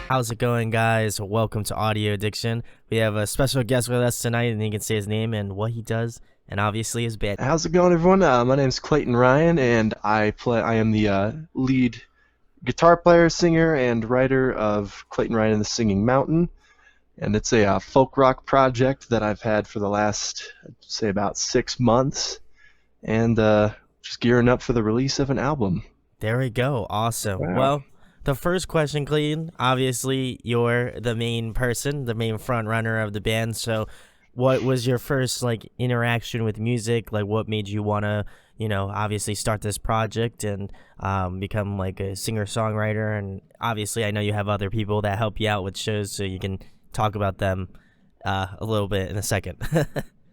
How's it going, guys? Welcome to Audio Addiction. We have a special guest with us tonight, and he can say his name and what he does, and obviously his band. How's it going, everyone? My name's Clayton Ryan, and I am the lead guitar player, singer, and writer of Clayton Ryan and the Singing Mountain. And it's a folk rock project that I've had for the last, I'd say, about 6 months, and just gearing up for the release of an album. There we go. Awesome. Wow. Well, the first question, Clayton. Obviously, you're the main person, the main front runner of the band. So, what was your first interaction with music? Like, what made you want to, obviously start this project and become like a singer songwriter? And obviously, I know you have other people that help you out with shows, so you can talk about them a little bit in a second.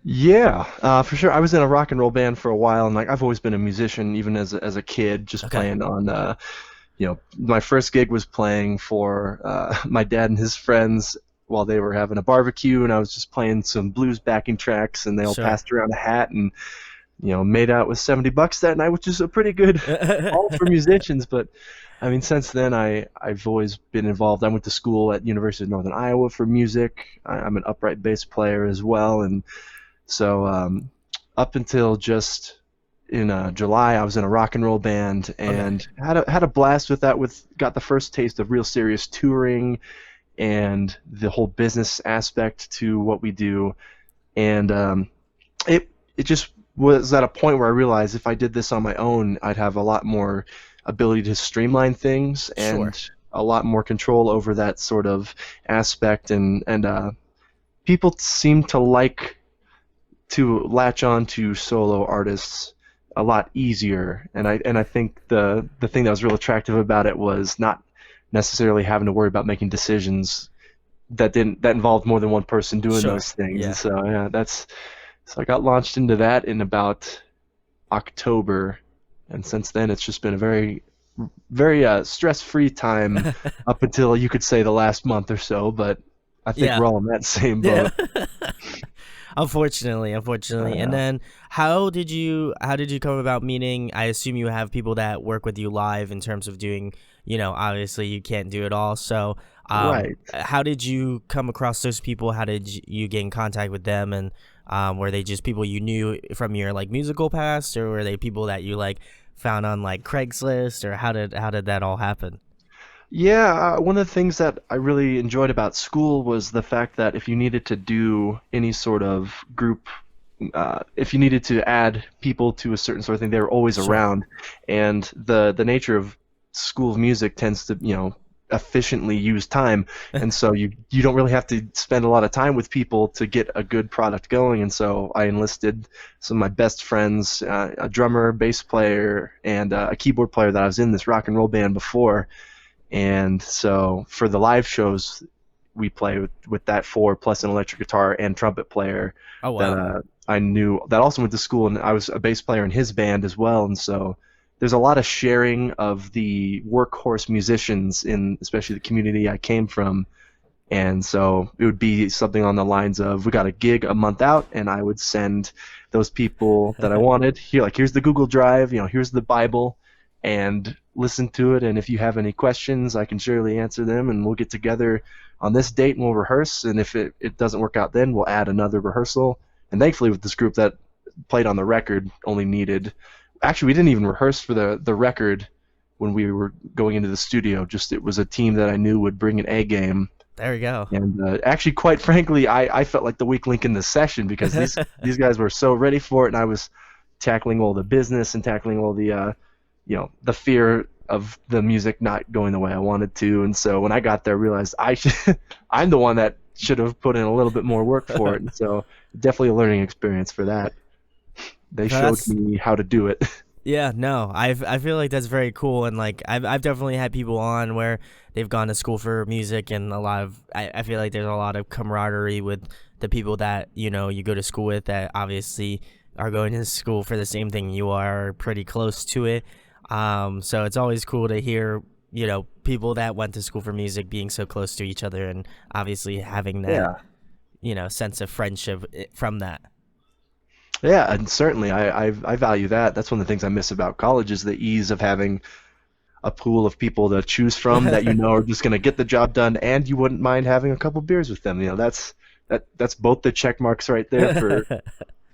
Yeah, for sure. I was in a rock and roll band for a while, and I've always been a musician, even as a kid, just Okay. playing on my first gig was playing for my dad and his friends while they were having a barbecue, and I was just playing some blues backing tracks, and they all Sure. passed around a hat, and made out with $70 that night, which is a pretty good haul for musicians. But I mean, since then I've always been involved. I went to school at University of Northern Iowa for music. I'm an upright bass player as well, and so up until just in July, I was in a rock and roll band Okay. and had a blast with that. Got the first taste of real serious touring and the whole business aspect to what we do. And it just was at a point where I realized if I did this on my own, I'd have a lot more ability to streamline things Sure. and a lot more control over that sort of aspect. And people seem to like to latch on to solo artists a lot easier, and I think the thing that was real attractive about it was not necessarily having to worry about making decisions that involved more than one person doing Sure. those things. And Yeah. so yeah, that's so I got launched into that in about October, and since then it's just been a very stress-free time up until you could say the last month or so, but I think Yeah. we're all in that same Yeah. boat. Unfortunately. And Yeah. then how did you come about meeting? I assume you have people that work with you live in terms of doing, obviously you can't do it all. So, Right. how did you come across those people? How did you get in contact with them? And were they just people you knew from your musical past, or were they people that you found on Craigslist, or how did that all happen? Yeah, one of the things that I really enjoyed about school was the fact that if you needed to do any sort of group, if you needed to add people to a certain sort of thing, they were always Sure. around. And the nature of school of music tends to, efficiently use time, and so you don't really have to spend a lot of time with people to get a good product going. And so I enlisted some of my best friends, a drummer, bass player, and a keyboard player that I was in this rock and roll band before. And so for the live shows, we play with that four plus an electric guitar and trumpet player Oh that wow. I knew that also went to school, and I was a bass player in his band as well. And so there's a lot of sharing of the workhorse musicians in especially the community I came from. And so it would be something on the lines of we got a gig a month out, and I would send those people that I wanted here, like here's the Google Drive, here's the Bible, and listen to it. And if you have any questions, I can surely answer them, and we'll get together on this date and we'll rehearse. And if it doesn't work out, then we'll add another rehearsal. And thankfully, with this group that played on the record, only needed actually we didn't even rehearse for the record when we were going into the studio. Just it was a team that I knew would bring an A game, There we go. and actually, quite frankly, I felt like the weak link in the session because these guys were so ready for it, and I was tackling all the business and tackling all the the fear of the music not going the way I wanted to. And so when I got there, I realized I'm the one that should have put in a little bit more work for it. And so definitely a learning experience for that. They showed That's me how to do it. Yeah, no, I feel like that's very cool, and I've definitely had people on where they've gone to school for music, and I feel like there's a lot of camaraderie with the people that you go to school with that obviously are going to school for the same thing you are, pretty close to it. So it's always cool to hear people that went to school for music being so close to each other, and obviously having that Yeah. sense of friendship from that. Yeah, and certainly I value that. That's one of the things I miss about college is the ease of having a pool of people to choose from that you know are just going to get the job done, and you wouldn't mind having a couple beers with them. That's both the check marks right there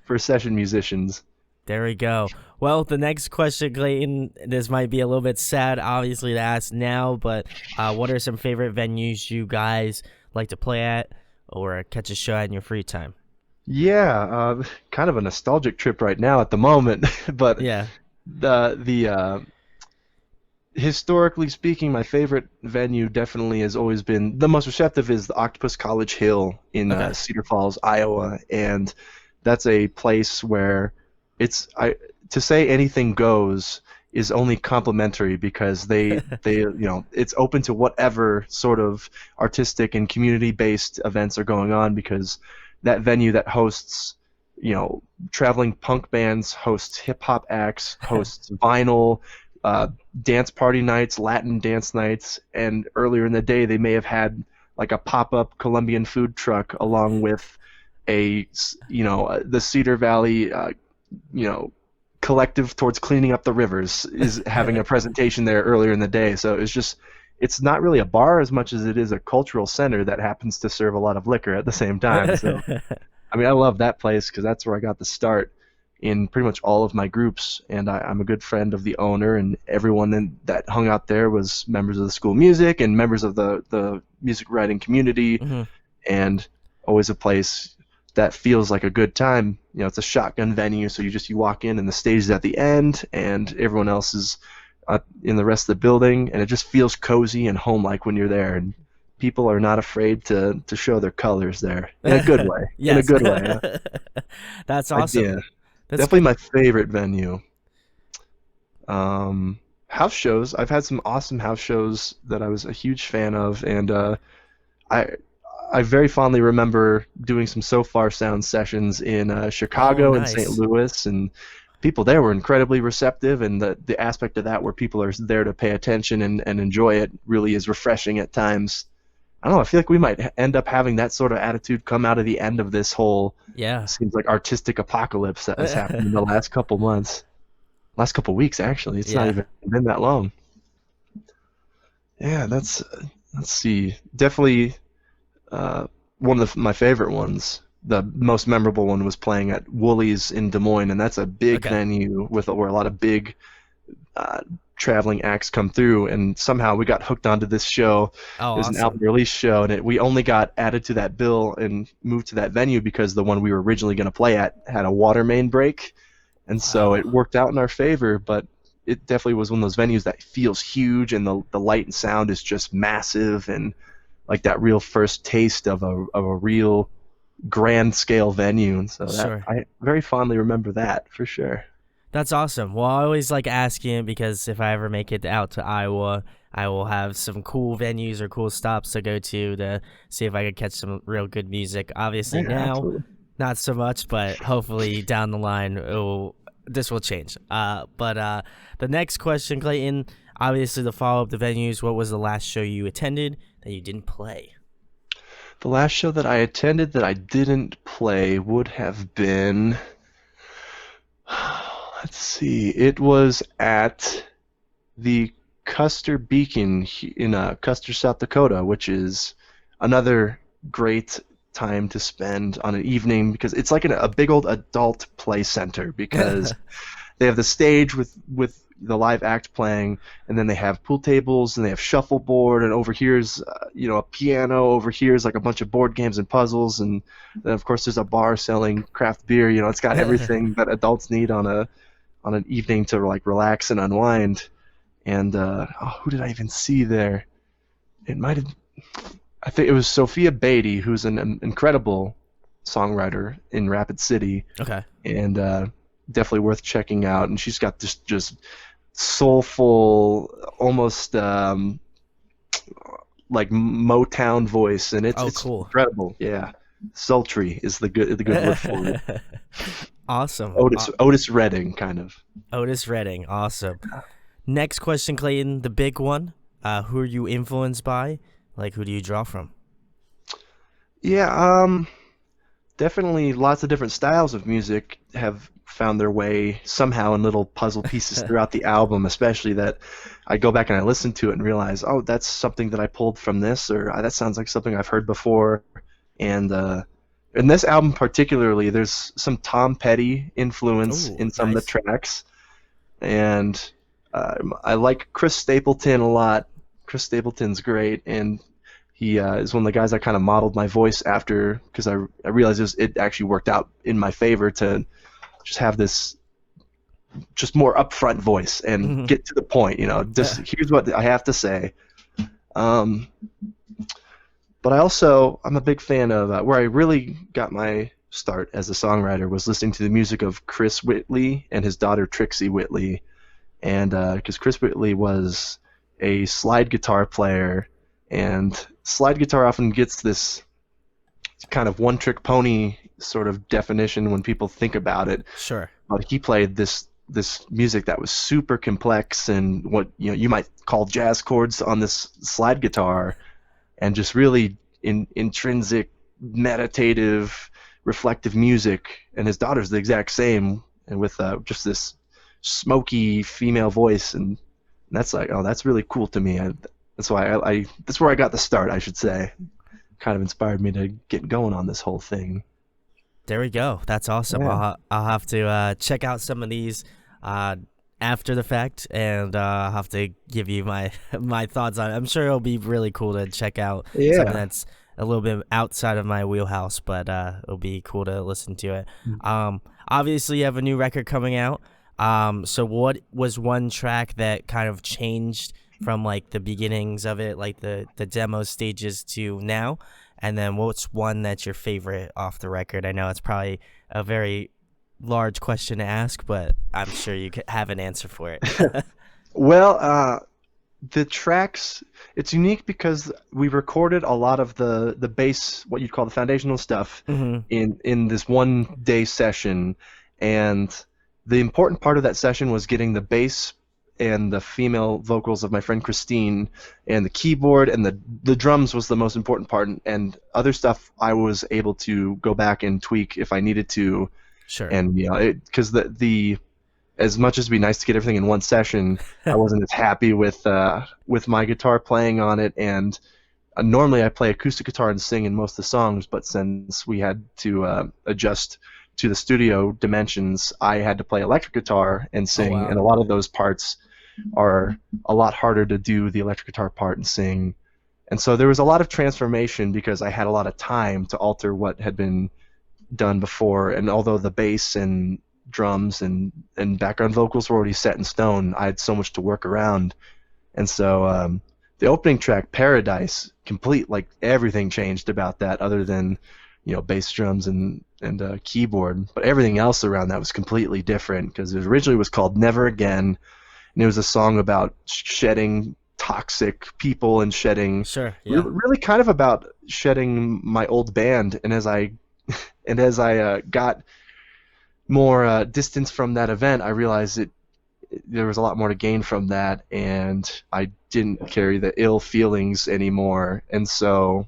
for session musicians. There we go. Well, the next question, Clayton, this might be a little bit sad, obviously, to ask now, but what are some favorite venues you guys like to play at or catch a show at in your free time? Yeah, kind of a nostalgic trip right now at the moment, but Yeah. the historically speaking, my favorite venue definitely has always been the most receptive is the Octopus College Hill in Okay. Cedar Falls, Iowa, and that's a place where it's I to say anything goes is only complimentary because they it's open to whatever sort of artistic and community based events are going on because that venue that hosts traveling punk bands, hosts hip hop acts, hosts vinyl, uh, dance party nights, Latin dance nights, and earlier in the day they may have had like a pop-up Colombian food truck along with the Cedar Valley you know collective towards cleaning up the rivers is having a presentation there earlier in the day. So it's not really a bar as much as it is a cultural center that happens to serve a lot of liquor at the same time. So I mean, I love that place because that's where I got the start in pretty much all of my groups, and I'm a good friend of the owner, and everyone that hung out there was members of the school music and members of the music writing community, Hmm. and always a place that feels like a good time. It's a shotgun venue, so you walk in and the stage is at the end, and everyone else is in the rest of the building, and it just feels cozy and home-like when you're there, and people are not afraid to show their colors there in a good way. In a Yes. good way. That's Yeah, awesome. That's definitely good. my favorite venue. House shows. I've had some awesome house shows that I was a huge fan of, and I I very fondly remember doing some So Far Sound sessions in Oh, Chicago and St. nice. Louis, and people there were incredibly receptive, and the aspect of that where people are there to pay attention and enjoy it really is refreshing at times. I don't know. I feel like we might end up having that sort of attitude come out of the end of this whole Yeah. seems like artistic apocalypse that has happened in the last couple months, last couple weeks actually. It's not Yeah. even been that long. Yeah, that's let's see. Definitely one of my favorite ones. The most memorable one was playing at Woolies in Des Moines, and that's a big Okay. venue where a lot of big uh, traveling acts come through. And somehow we got hooked onto this show. Oh, It was an album awesome. release show, and we only got added to that bill and moved to that venue because the one we were originally going to play at had a water main break, and so Wow. it worked out in our favor. But it definitely was one of those venues that feels huge, and the light and sound is just massive, and like that real first taste of a real grand scale venue. And so that Sure. I very fondly remember that for sure. That's awesome. Well, I always like asking because if I ever make it out to Iowa, I will have some cool venues or cool stops to go to see if I could catch some real good music. Obviously, Yeah, now absolutely. not so much, but hopefully down the line, this will change. But the next question, Clayton, obviously to follow up the venues, what was the last show you attended that you didn't play? The last show that I attended that I didn't play would have been, let's see, it was at the Custer Beacon in Custer, South Dakota, which is another great time to spend on an evening because it's like a big old adult play center because they have the stage with the live act playing, and then they have pool tables, and they have shuffleboard, and over here's a piano. Over here's like a bunch of board games and puzzles, and then of course there's a bar selling craft beer. It's got everything that adults need on an evening to like relax and unwind. And who did I even see there? It might have. I think it was Sophia Beatty, who's an incredible songwriter in Rapid City, Okay. and definitely worth checking out. And she's got this just soulful, almost like Motown voice, and it's Oh, it's cool. incredible. Yeah, sultry is the good word for it. Awesome. Otis Redding, kind of. Otis Redding. Awesome. Next question, Clayton, the big one. Who are you influenced by? Like, who do you draw from? Yeah, definitely lots of different styles of music have found their way somehow in little puzzle pieces throughout the album, especially that I go back and I listen to it and realize, oh, that's something that I pulled from this, or that sounds like something I've heard before. And in this album particularly, there's some Tom Petty influence Oh, in some of the nice. tracks, and I like Chris Stapleton a lot. Chris Stapleton's great, and he is one of the guys I kind of modeled my voice after because I realized it actually worked out in my favor to just have this just more upfront voice and Mhm. get to the point. Just here's what I have to say. Um, but I'm a big fan of where I really got my start as a songwriter was listening to the music of Chris Whitley and his daughter Trixie Whitley, and because Chris Whitley was a slide guitar player, and slide guitar often gets this kind of one-trick pony sort of definition when people think about it. Sure. But he played this music that was super complex and what you might call jazz chords on this slide guitar, and just really intrinsic, meditative, reflective music. And his daughter's the exact same, and with just this smoky female voice, and that's like, oh, that's really cool to me. That's why that's where I got the start, I should say. Kind of inspired me to get going on this whole thing. There we go. That's awesome. Yeah. I'll have to check out some of these uh, after the fact, and I'll have to give you my my thoughts on it. I'm sure it'll be really cool to check out something Yeah. that's a little bit outside of my wheelhouse, but it'll be cool to listen to it. Obviously, you have a new record coming out. So what was one track that kind of changed from like the beginnings of it, like the demo stages to now? And then what's one that's your favorite off the record? I know it's probably a very large question to ask, but I'm sure you could have an answer for it. Well, the tracks, it's unique because we recorded a lot of the bass, what you'd call the foundational stuff, Hmm. in this 1 day session, and the important part of that session was getting the bass and the female vocals of my friend Christine, and the keyboard and the drums was the most important part, and other stuff I was able to go back and tweak if I needed to. Sure. And because the as much as it'd be nice to get everything in one session, I wasn't as happy with my guitar playing on it. And normally I play acoustic guitar and sing in most of the songs, but since we had to adjust to the studio dimensions, I had to play electric guitar and Oh sing, wow. and a lot of those parts are a lot harder to do the electric guitar part and sing. And so there was a lot of transformation because I had a lot of time to alter what had been done before, and although the bass and drums and background vocals were already set in stone, I had so much to work around. And so the opening track, Paradise, complete, like everything changed about that other than bass drums and keyboard, but everything else around that was completely different because it originally was called Never Again, and it was a song about shedding toxic people and shedding Sure. Yeah. really kind of about shedding my old band. And as I got more distance from that event, I realized there was a lot more to gain from that, and I didn't carry the ill feelings anymore. And so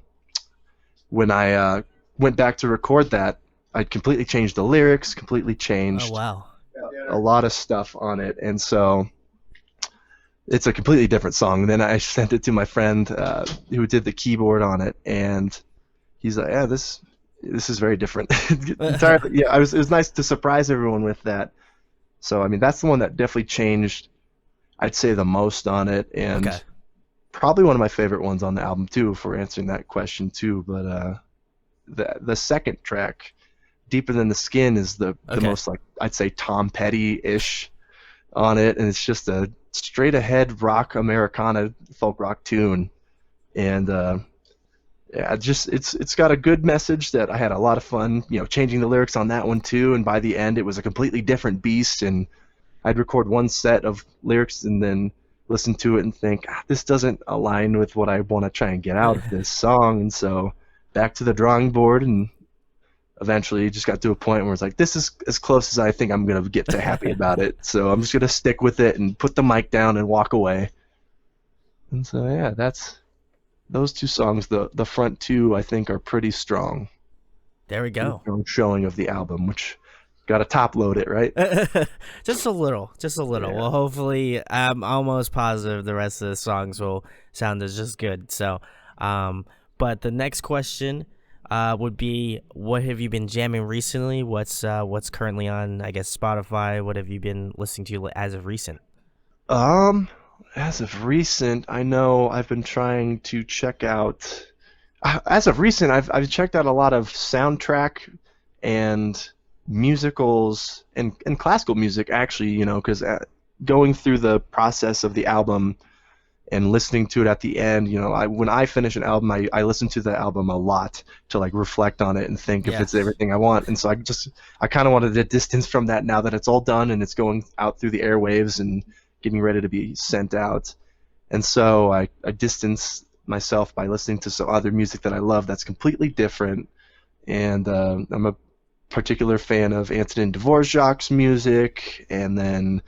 when I went back to record that, I completely changed the lyrics, completely Oh changed wow. a lot of stuff on it, and so it's a completely different song. And then I sent it to my friend who did the keyboard on it, and he's like, "Yeah, this is very different." Entirely, yeah. It was nice to surprise everyone with that. So I mean, that's the one that definitely changed, I'd say, the most on it, Okay. and probably one of my favorite ones on the album too. For answering that question too, but the second track, Deeper Than the Skin, is the Okay. most, like, I'd say, Tom Petty-ish on it, and it's just a straight ahead rock Americana folk rock tune, and yeah, just it's got a good message that I had a lot of fun, changing the lyrics on that one too, and by the end it was a completely different beast, and I'd record one set of lyrics and then listen to it and think, this doesn't align with what I want to try and get out of this song, and so back to the drawing board, and eventually just got to a point where it's like, this is as close as I think I'm going to get to happy about it, so I'm just going to stick with it and put the mic down and walk away. And so yeah, that's those two songs. The front two, I think, are pretty strong. There we Pretty go. strong showing of the album, which Got to top load it, right? Just a little, just a little. Yeah. Well, hopefully, I'm almost positive the rest of the songs will sound as just good. So, um, but the next question, would be, what have you been jamming recently? What's currently on, I guess, Spotify? What have you been listening to as of recent? Um, as of recent, I know I've been trying to check out. As of recent, I've checked out a lot of soundtrack and musicals and classical music actually, because going through the process of the album and listening to it at the end, when I finish an album, I listen to the album a lot to like reflect on it and think if it's Yes. everything I want. And so I kind of wanted to distance from that now that it's all done and it's going out through the airwaves and getting ready to be sent out. And so I distance myself by listening to some other music that I love that's completely different. And I'm a particular fan of Antonin Dvorak's music, and then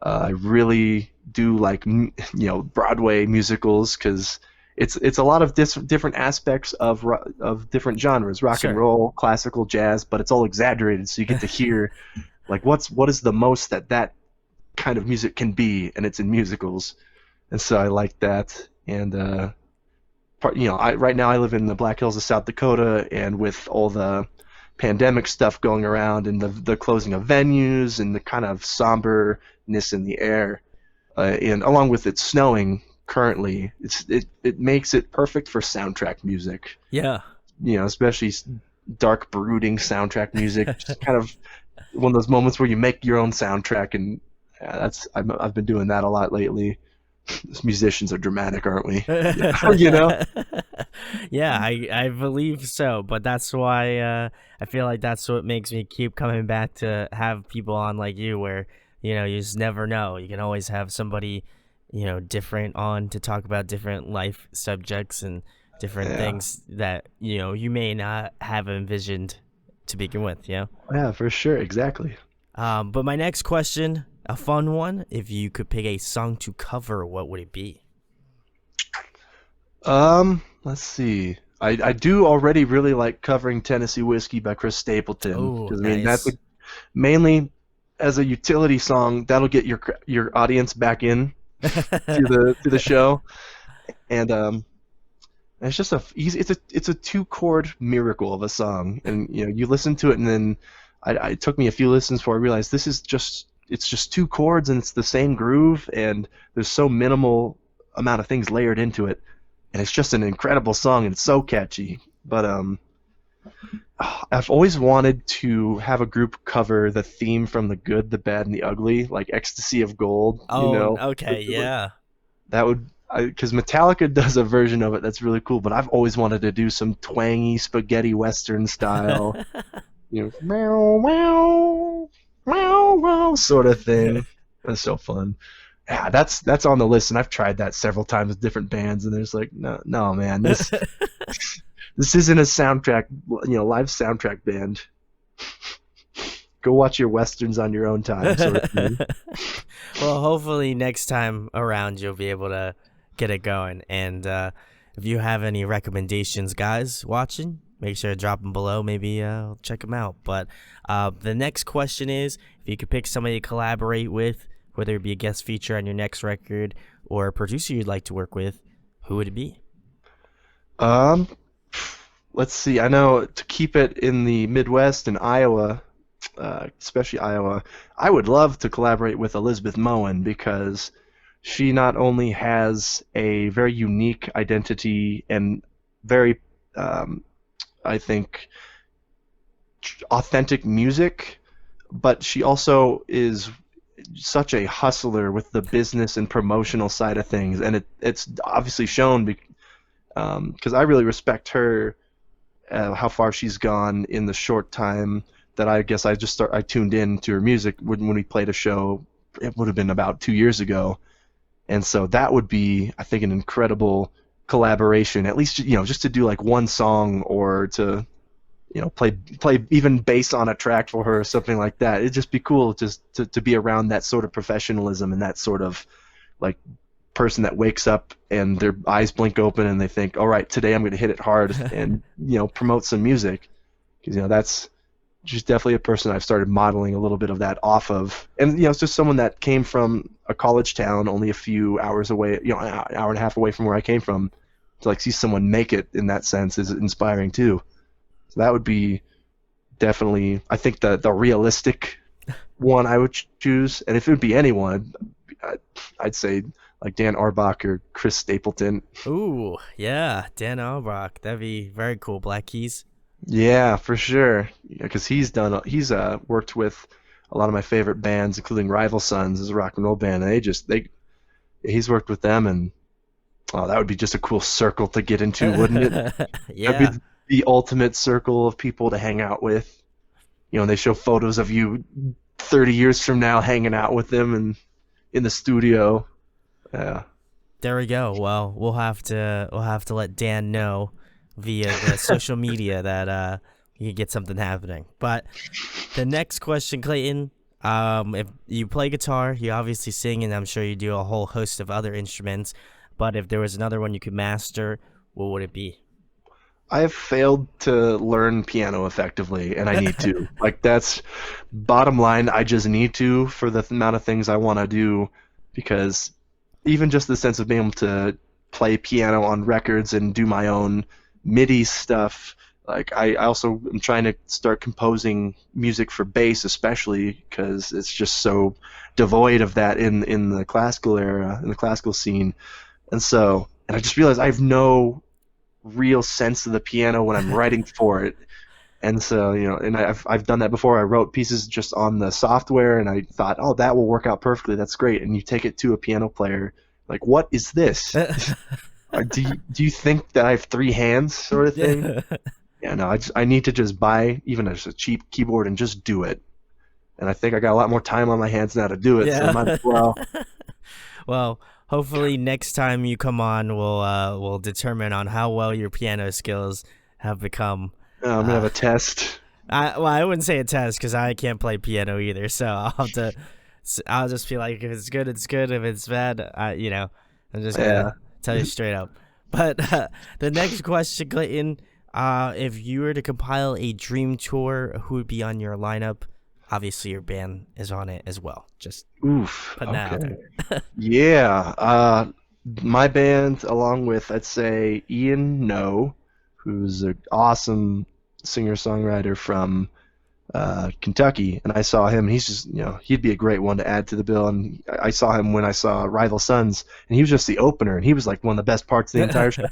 I really do like Broadway musicals because it's a lot of different aspects of different genres, rock and Sure. roll, classical, jazz, but it's all exaggerated, so you get to hear like what is the most that kind of music can be, and it's in musicals, and so I like that. And right now I live in the Black Hills of South Dakota, and with all the pandemic stuff going around and the closing of venues and the kind of somberness in the air, and along with it snowing currently, it makes it perfect for soundtrack music. Yeah. Especially dark, brooding soundtrack music. Just kind of one of those moments where you make your own soundtrack, and I've been doing that a lot lately. As musicians are dramatic, aren't we? you know? Yeah, I believe so, but that's why, I feel like that's what makes me keep coming back to have people on like you, where you just never know. You can always have somebody different on to talk about different life subjects and different Yeah, things that you may not have envisioned to begin with. yeah, for sure, exactly. But my next question, a fun one: if you could pick a song to cover, what would it be? Let's see. I do already really like covering Tennessee Whiskey by Chris Stapleton Oh, because I mean that's nice. mainly as a utility song that'll get your audience back in to the show, and it's just a easy. It's a two chord miracle of a song, and you listen to it, and then it took me a few listens before I realized it's just two chords and it's the same groove, and there's so minimal amount of things layered into it, and it's just an incredible song, and it's so catchy. But I've always wanted to have a group cover the theme from The Good, the Bad, and the Ugly, like Ecstasy of Gold. Oh, okay, yeah. That would because Metallica does a version of it that's really cool, but I've always wanted to do some twangy spaghetti western style, meow meow meow meow sort of thing. That's so fun. Yeah, that's on the list, and I've tried that several times with different bands, and there's like, no, no, man, this isn't a soundtrack, live soundtrack band. Go watch your westerns on your own time, sort of thing. Well, hopefully next time around you'll be able to get it going. And if you have any recommendations, guys watching, make sure to drop them below. Maybe check them out. But the next question is, if you could pick somebody to collaborate with, whether it be a guest feature on your next record or a producer you'd like to work with, who would it be? Um, let's see. I know to keep it in the Midwest and Iowa, especially Iowa, I would love to collaborate with Elizabeth Moen because she not only has a very unique identity and very, um, I think, authentic music, but she also is such a hustler with the business and promotional side of things, and it's obviously shown because I really respect her, how far she's gone in the short time that I guess I tuned in to her music when we played a show. It would have been about 2 years ago, and so that would be, I think, an incredible collaboration. At least just to do like one song or to play even bass on a track for her or something like that. It'd just be cool just to be around that sort of professionalism and that sort of like person that wakes up and their eyes blink open and they think, all right, today I'm going to hit it hard and promote some music because that's she's definitely a person I've started modeling a little bit of that off of. And it's just someone that came from a college town, only a few hours away, an hour and a half away from where I came from. To like see someone make it in that sense is inspiring too. So that would be definitely, I think, the realistic one I would choose. And if it would be anyone, I'd say like Dan Arbach or Chris Stapleton. Ooh, yeah, Dan Albrock. That'd be very cool. Black Keys. Yeah, for sure. Because he's worked with a lot of my favorite bands, including Rival Sons as a rock and roll band. And he's worked with them, and oh, that would be just a cool circle to get into, wouldn't it? That'd Yeah. be the ultimate circle of people to hang out with. They show photos of you 30 years from now hanging out with them and in the studio. Yeah. There we go. Well, we'll have to let Dan know via the social media that you can get something happening. But the next question, Clayton, if you play guitar, you obviously sing, and I'm sure you do a whole host of other instruments. But if there was another one you could master, what would it be? I have failed to learn piano effectively, and I need to. Like, that's bottom line. I just need to for the amount of things I want to do, because even just the sense of being able to play piano on records and do my own MIDI stuff. Like, I also am trying to start composing music for bass, especially because it's just so devoid of that in the classical era, in the classical scene. And I just realized I have no real sense of the piano when I'm writing for it. And so, and I've done that before. I wrote pieces just on the software, and I thought, oh, that will work out perfectly. That's great. And you take it to a piano player, like, what is this? Do you think that I have three hands, sort of thing? Yeah. Yeah, no, I need to just buy even just a cheap keyboard and just do it. And I think I got a lot more time on my hands now to do it, so I might as well. Well, hopefully next time you come on, we'll determine on how well your piano skills have become. I'm gonna have a test. I wouldn't say a test because I can't play piano either. So I'll just be like, if it's good, it's good. If it's bad, I'm just Yeah. gonna tell you straight up. But the next question, Clayton, if you were to compile a dream tour, who would be on your lineup? Obviously, your band is on it as well. Just Oof. putting that out Okay. there. Yeah. My band, along with I'd say Ian No, who's an awesome singer-songwriter from Kentucky, and I saw him. And he's just, he'd be a great one to add to the bill. And I saw him when I saw Rival Sons, and he was just the opener, and he was like one of the best parts of the entire show.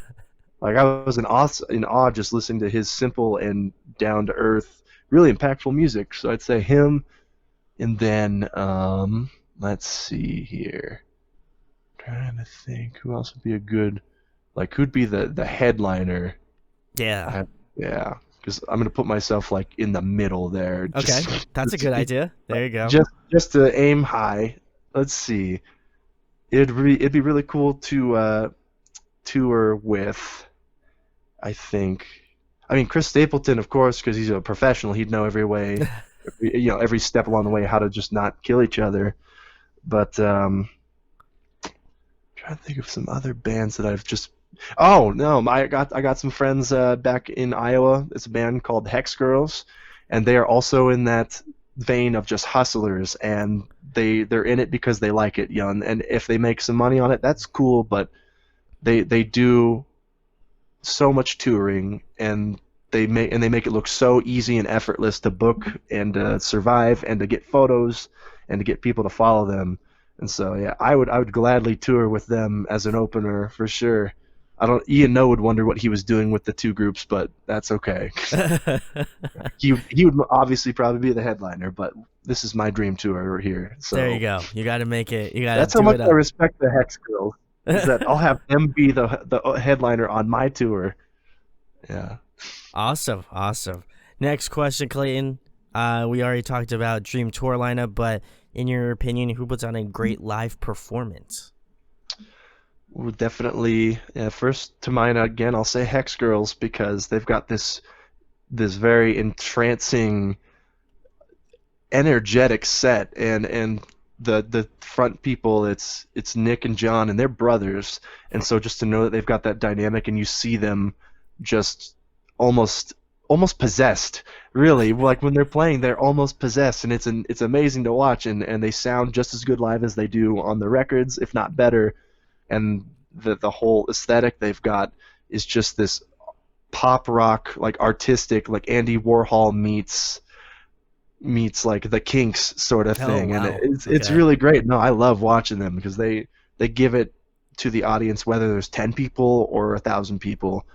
Like, I was in awe just listening to his simple and down-to-earth, really impactful music. So I'd say him, and then let's see here. Trying to think who else would be a good, like, who'd be the headliner. Yeah. Yeah, because I'm gonna put myself like in the middle there. Okay, that's a good idea. There you go. Just to aim high. Let's see. It'd be really cool to tour with. I mean, Chris Stapleton, of course, because he's a professional. He'd know every way, every step along the way, how to just not kill each other. But trying to think of some other bands that I've just. Oh no, I got some friends back in Iowa. It's a band called Hex Girls, and they are also in that vein of just hustlers, and they're in it because they like it, and if they make some money on it, that's cool. But they do so much touring, and they make it look so easy and effortless to book and to survive and to get photos and to get people to follow them. And so yeah, I would gladly tour with them as an opener for sure. Ian No would wonder what he was doing with the two groups, but that's okay. He would obviously probably be the headliner, but this is my dream tour here. So There you go. You got to make it. You got to that's how do much it I up. respect the Hex Girls. Is that I'll have them be the headliner on my tour. Yeah. Awesome. Next question, Clayton. We already talked about dream tour lineup, but in your opinion, who puts on a great live performance? Well, definitely. Yeah, first to mind again, I'll say Hex Girls because they've got this very entrancing, energetic set, and the front people, it's Nick and John, and they're brothers, and so just to know that they've got that dynamic, and you see them just almost almost possessed. Really, like when they're playing, they're almost possessed, and it's amazing to watch. And they sound just as good live as they do on the records, if not better. And the whole aesthetic they've got is just this pop rock, like artistic, like Andy Warhol meets like the Kinks sort of Oh thing, and wow. it's Okay. really great. No, I love watching them because they give it to the audience whether there's 10 people or 1,000 people,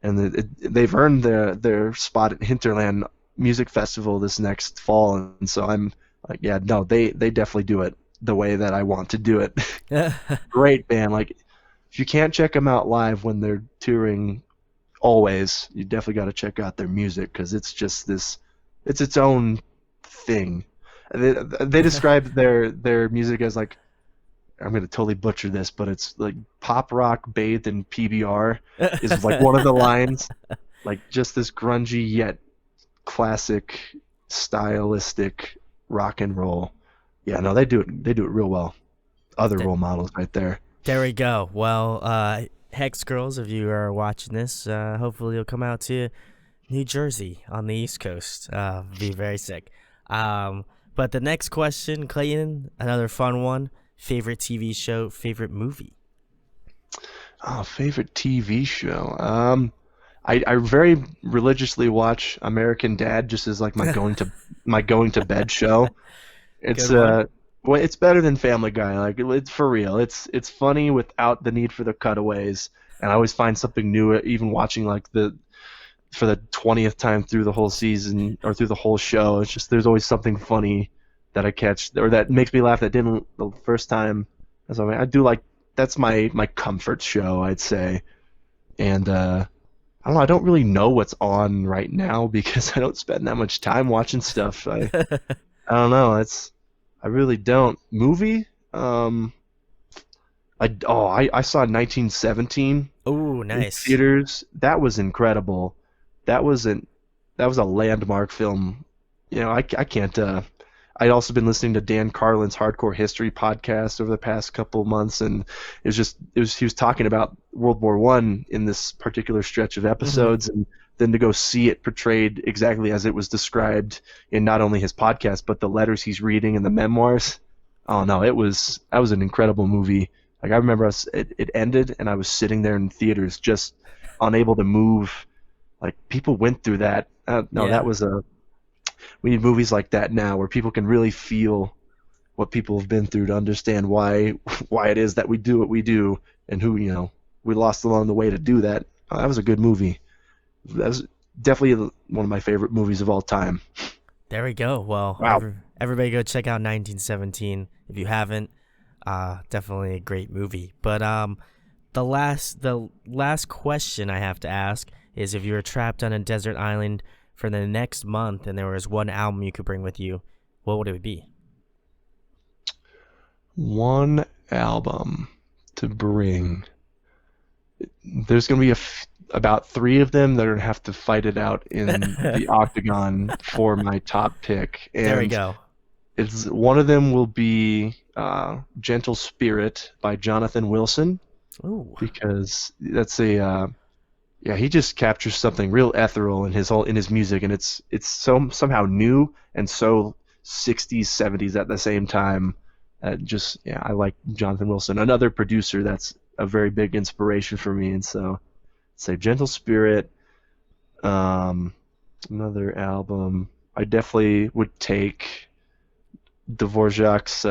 and they've earned their spot at Hinterland Music Festival this next fall, and so I'm like, yeah, no, they definitely do it the way that I want to do it. Great band. Like, if you can't check them out live when they're touring, always, you definitely got to check out their music because it's just this, it's its own thing. They describe their music as like, I'm gonna totally butcher this, but it's like pop rock bathed in PBR is like one of the lines. Like just this grungy yet classic, stylistic rock and roll. Yeah, no, they do it real well. Other Th- role models right there. there we go. Well, Hex Girls, if you are watching this, hopefully you'll come out to New Jersey on the East Coast. Be very sick. But the next question, Clayton, another fun one. Favorite TV show, favorite movie? Oh, favorite TV show. I very religiously watch American Dad just as like my going to bed show. Good It's one. well, it's better than Family Guy. Like it's for real. It's funny without the need for the cutaways, and I always find something new. Even watching like the for the 20th time through the whole season or through the whole show, it's just there's always something funny that I catch or that makes me laugh that didn't the first time. So I do like that's my comfort show, I'd say. And I don't know. I don't really know what's on right now because I don't spend that much time watching stuff. I don't know. I really don't. Movie? I saw 1917 Oh, in nice. theaters. That was incredible. That was an that was a landmark film. I can't. I'd also been listening to Dan Carlin's Hardcore History podcast over the past couple months, and he was talking about World War I in this particular stretch of Hmm. episodes, and then to go see it portrayed exactly as it was described in not only his podcast but the letters he's reading and the memoirs. Oh no, that was an incredible movie. Like I remember it ended and I was sitting there in theaters just unable to move. Like people went through that. No, that Yeah. was a we need movies like that now where people can really feel what people have been through to understand why it is that we do what we do and who we lost along the way to do that. That was a good movie. That was definitely one of my favorite movies of all time. There we go. Well, Wow. everybody go check out 1917 if you haven't. Definitely a great movie. But the last question I have to ask is if you were trapped on a desert island for the next month and there was one album you could bring with you, what would it be? One album to bring. There's going to be about three of them that are going to have to fight it out in the octagon for my top pick. There we And go. it's one of them will be Gentle Spirit by Jonathan Wilson Ooh. because that's a yeah, he just captures something real ethereal in his music, and it's somehow new and so 60s 70s at the same time. Just yeah, I like Jonathan Wilson, another producer that's a very big inspiration for me, and so say Gentle Spirit. Um, Another album I definitely would take Dvorak's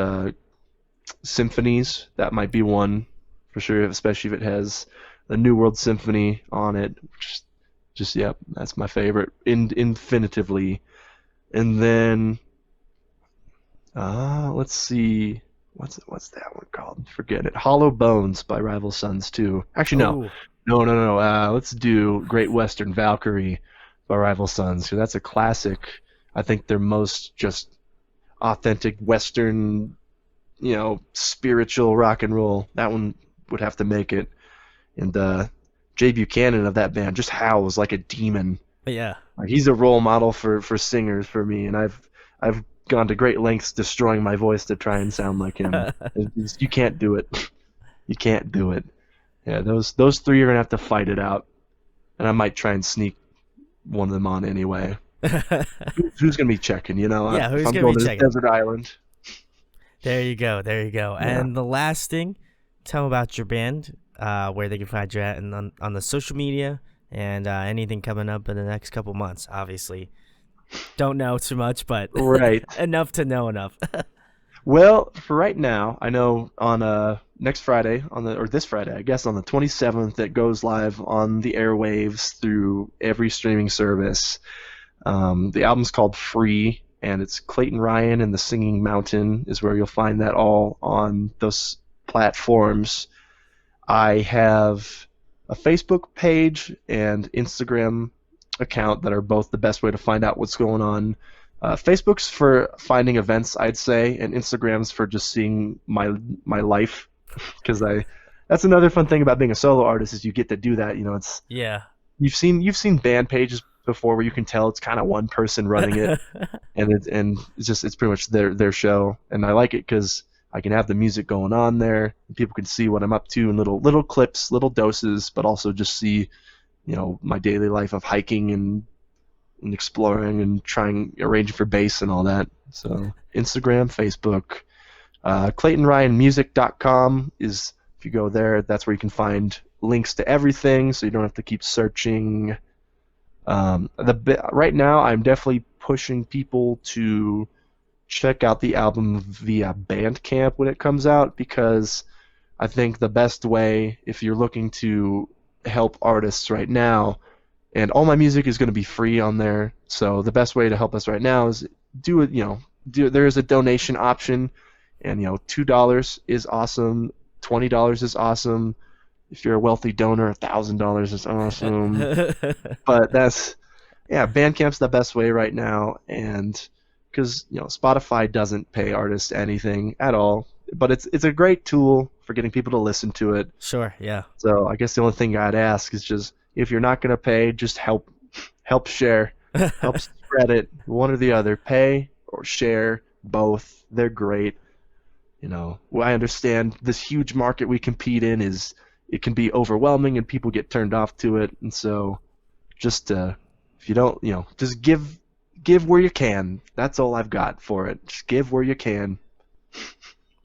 symphonies. That might be one for sure, especially if it has the New World Symphony on it. Just yep, that's my favorite. Infinitively. And then let's see, what's that one called? Forget it. Hollow Bones by Rival Sons too. Actually, no, Oh, no, no, no. Let's do Great Western Valkyrie by Rival Sons because that's a classic. I think their most just authentic Western, spiritual rock and roll. That one would have to make it. And Jay Buchanan of that band just howls like a demon. yeah. Like, he's a role model for singers for me, and I've gone to great lengths destroying my voice to try and sound like him. You can't do it. You can't do it. Yeah, those three are gonna have to fight it out, and I might try and sneak one of them on anyway. Who's gonna be checking? Yeah, If who's I'm gonna be going to this checking? desert island. There you go. There you go. Yeah. And the last thing, tell them about your band, where they can find you at, and on the social media, and anything coming up in the next couple months. Obviously, don't know too much, but Right. enough to know enough. Well, for right now, I know on next Friday or this Friday, I guess on the 27th, it goes live on the airwaves through every streaming service. The album's called Free, and it's Clayton Ryan and the Singing Mountain is where you'll find that all on those platforms. I have a Facebook page and Instagram account that are both the best way to find out what's going on. Facebook's for finding events, I'd say, and Instagram's for just seeing my life, because I that's another fun thing about being a solo artist is you get to do that. It's Yeah. you've seen band pages before where you can tell it's kind of one person running it, and it's pretty much their show, and I like it because I can have the music going on there, and people can see what I'm up to in little clips, little doses, but also just see my daily life of hiking and exploring and arranging for bass and all that. So Instagram, Facebook, ClaytonRyanMusic.com is, if you go there, that's where you can find links to everything, so you don't have to keep searching. Right now, I'm definitely pushing people to check out the album via Bandcamp when it comes out, because I think the best way, if you're looking to help artists right now, and all my music is going to be free on there, so the best way to help us right now is do it. There is a donation option, and $2 is awesome, $20 is awesome. If you're a wealthy donor, $1,000 is awesome. But Bandcamp's the best way right now, and because Spotify doesn't pay artists anything at all, but it's a great tool for getting people to listen to it. Sure. Yeah. So I guess the only thing I'd ask is just, if you're not gonna pay, just help share, help spread it, one or the other. Pay or share, both. They're great. I understand this huge market we compete in it can be overwhelming and people get turned off to it, and so just if you don't, just give where you can. That's all I've got for it. Just give where you can.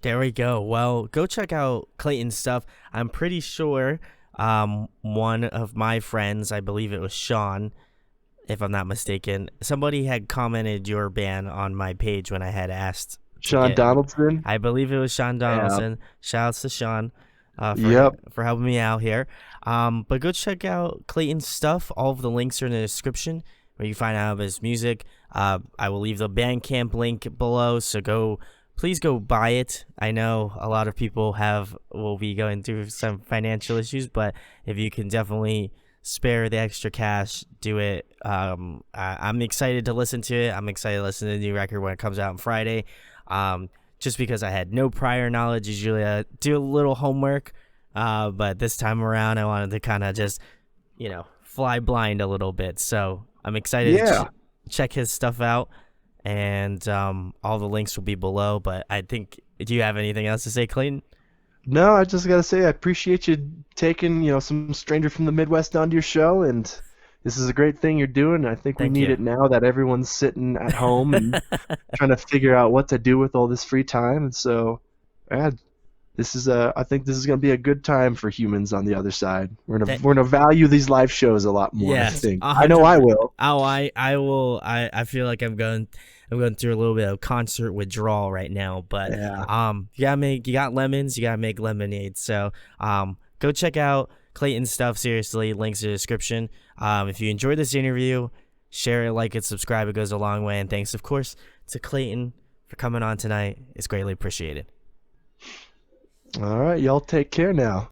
There we go. Well, go check out Clayton's stuff. I'm pretty sure one of my friends, I believe it was Sean, if I'm not mistaken, somebody had commented your band on my page when I had asked. Sean Donaldson? I believe it was Sean Donaldson. Yeah. Shouts to Sean for helping me out here. But go check out Clayton's stuff. All of the links are in the description where you find out of his music. I will leave the Bandcamp link below, so please go buy it. I know a lot of people will be going through some financial issues, but if you can definitely spare the extra cash, do it. I'm excited to listen to it. I'm excited to listen to the new record when it comes out on Friday. Just because I had no prior knowledge. Usually I do a little homework, but this time around I wanted to kind of just, fly blind a little bit. So I'm excited to check his stuff out. And all the links will be below. But I think, do you have anything else to say, Clayton? No, I just gotta say I appreciate you taking some stranger from the Midwest onto your show, and this is a great thing you're doing. I think we need it now that everyone's sitting at home and trying to figure out what to do with all this free time. And so, I think this is gonna be a good time for humans on the other side. We're gonna value these live shows a lot more. Yes, I think. I know I will. Oh, I will. I feel like I'm going through a little bit of concert withdrawal right now, but you got lemons, you gotta make lemonade. So go check out Clayton's stuff. Seriously, links in the description. If you enjoyed this interview, share it, like it, subscribe. It goes a long way. And thanks, of course, to Clayton for coming on tonight. It's greatly appreciated. All right, y'all take care now.